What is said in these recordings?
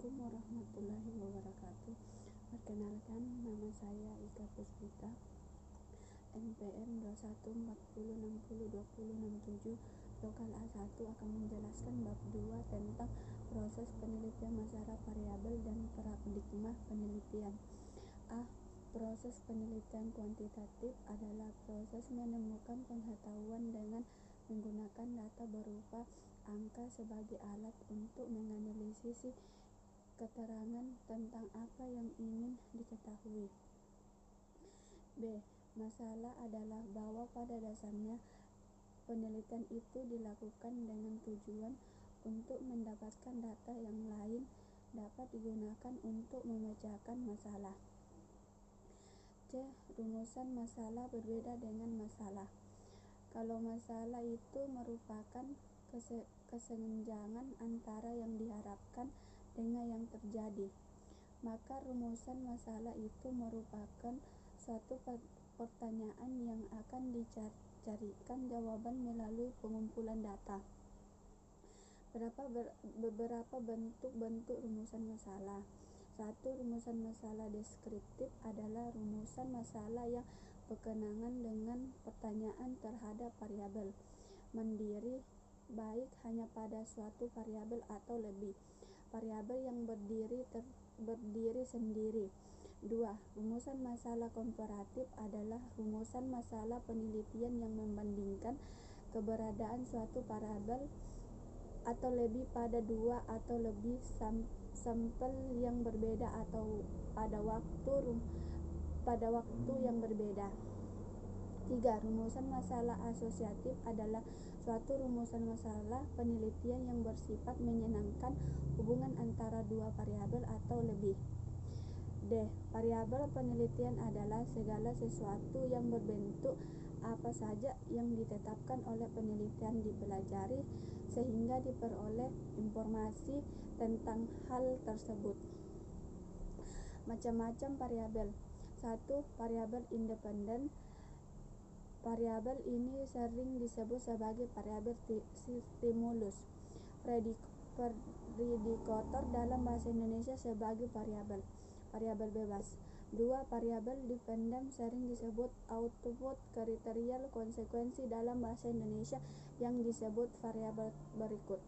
Assalamualaikum warahmatullahi wabarakatuh. Perkenalkan, nama saya Ika Puspita, NPM 2140602067, lokal A1, akan menjelaskan bab 2 tentang proses penelitian masalah variabel dan paradigma penelitian. A. Proses penelitian kuantitatif adalah proses menemukan pengetahuan dengan menggunakan data berupa angka sebagai alat untuk menganalisis keterangan tentang apa yang ingin diketahui. B. Masalah adalah bahwa pada dasarnya penelitian itu dilakukan dengan tujuan untuk mendapatkan data yang lain dapat digunakan untuk memecahkan masalah. C. Rumusan masalah berbeda dengan masalah. Kalau masalah itu merupakan kesenjangan antara yang diharapkan dengan yang terjadi, maka rumusan masalah itu merupakan suatu pertanyaan yang akan dicarikan jawaban melalui pengumpulan data. Beberapa bentuk rumusan masalah. 1. Rumusan masalah deskriptif adalah rumusan masalah yang berkenaan dengan pertanyaan terhadap variabel mandiri, baik hanya pada suatu variabel atau lebih variabel yang berdiri sendiri. 2. Rumusan masalah komparatif adalah rumusan masalah penelitian yang membandingkan keberadaan suatu variabel atau lebih pada dua atau lebih sampel yang berbeda atau pada waktu yang berbeda. 3. Rumusan masalah asosiatif adalah suatu rumusan masalah penelitian yang bersifat menyenangkan hubungan antara dua variabel atau lebih. D. Variabel penelitian adalah segala sesuatu yang berbentuk apa saja yang ditetapkan oleh penelitian dipelajari sehingga diperoleh informasi tentang hal tersebut. Macam-macam variabel. 1. Variabel independen. Variabel ini sering disebut sebagai variabel stimulus. Predikator dalam bahasa Indonesia sebagai variabel bebas. 2. Variabel dependen sering disebut output kriterial konsekuensi dalam bahasa Indonesia yang disebut variabel berikut.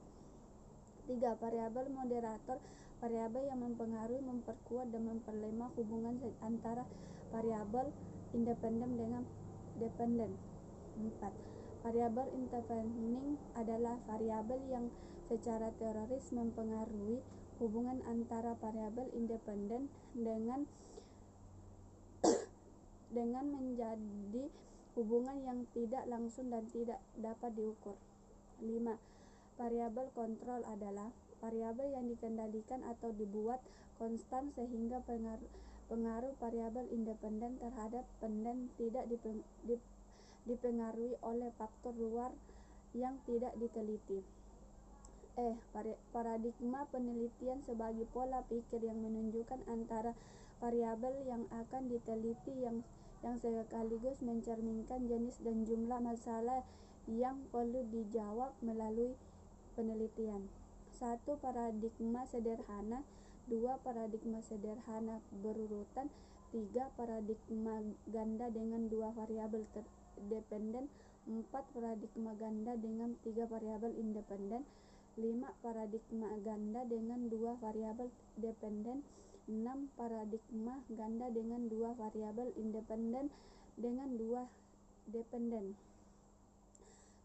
3. Variabel moderator. Variabel yang mempengaruhi, memperkuat, dan memperlemah hubungan antara variabel independen dengan dependen. 4. Variabel intervening adalah variabel yang secara teoris mempengaruhi hubungan antara variabel independen dengan menjadi hubungan yang tidak langsung dan tidak dapat diukur. 5. Variabel kontrol adalah variabel yang dikendalikan atau dibuat konstan sehingga pengaruh variabel independen terhadap dependen tidak dipengaruhi oleh faktor luar yang tidak diteliti. Paradigma penelitian sebagai pola pikir yang menunjukkan antara variabel yang akan diteliti yang sekaligus mencerminkan jenis dan jumlah masalah yang perlu dijawab melalui penelitian. 1. Paradigma sederhana. 2. Paradigma sederhana berurutan. 3. Paradigma ganda dengan dua variabel dependen. 4. Paradigma ganda dengan 3 variabel independen. 5. Paradigma ganda dengan 2 variabel dependen. 6. Paradigma ganda dengan 2 variabel independen dengan 2 dependen.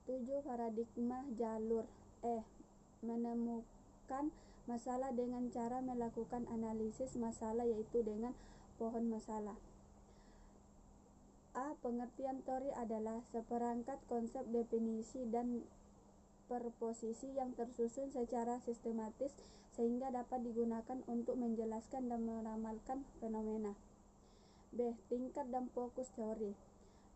7. Paradigma jalur. Menemukan masalah dengan cara melakukan analisis masalah, yaitu dengan pohon masalah. A. Pengertian teori adalah seperangkat konsep, definisi, dan proposisi yang tersusun secara sistematis sehingga dapat digunakan untuk menjelaskan dan meramalkan fenomena. B. Tingkat dan fokus teori.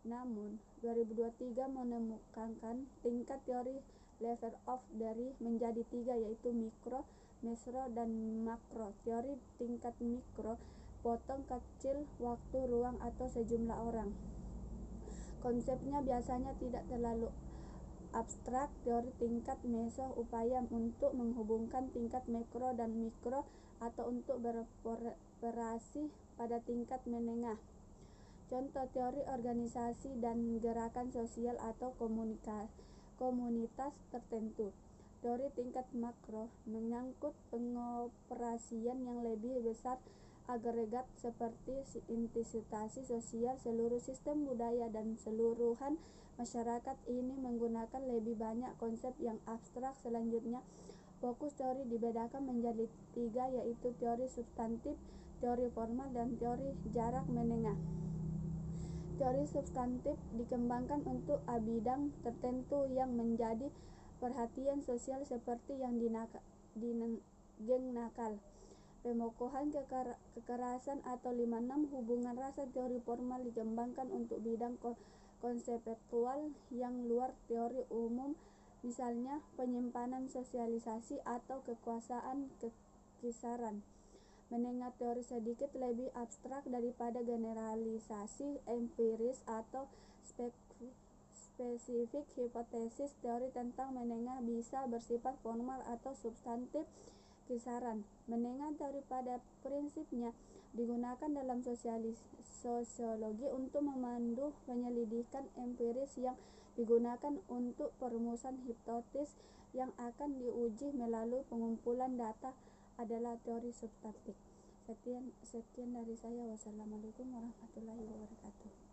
Namun, 2023 menemukan tingkat teori level of dari menjadi 3, yaitu mikro, meso, dan makro. Teori tingkat mikro, potong kecil, waktu, ruang, atau sejumlah orang. Konsepnya biasanya tidak terlalu abstrak, teori tingkat meso upaya untuk menghubungkan tingkat makro dan mikro atau untuk beroperasi pada tingkat menengah. Contoh teori organisasi dan gerakan sosial atau komunitas tertentu. Teori tingkat makro menyangkut pengoperasian yang lebih besar agregat seperti institusi sosial, seluruh sistem budaya dan seluruhan masyarakat. Ini menggunakan lebih banyak konsep yang abstrak. Selanjutnya, fokus teori dibedakan menjadi 3, yaitu teori substantif, teori formal, dan teori jarak menengah. Teori substantif dikembangkan untuk bidang tertentu yang menjadi perhatian sosial seperti yang geng nakal, pemokohan kekerasan atau 56 hubungan rasa. Teori formal dikembangkan untuk bidang konseptual yang luar teori umum, misalnya penyimpanan, sosialisasi, atau kekuasaan kisaran menengah. Teori sedikit lebih abstrak daripada generalisasi empiris atau spesifik hipotesis. Teori tentang menengah bisa bersifat formal atau substantif. Kisaran menengah teori pada prinsipnya digunakan dalam sosiologi untuk memandu penyelidikan empiris yang digunakan untuk perumusan hipotesis yang akan diuji melalui pengumpulan data adalah teori substantif. Sekian dari saya. Wassalamualaikum warahmatullahi wabarakatuh.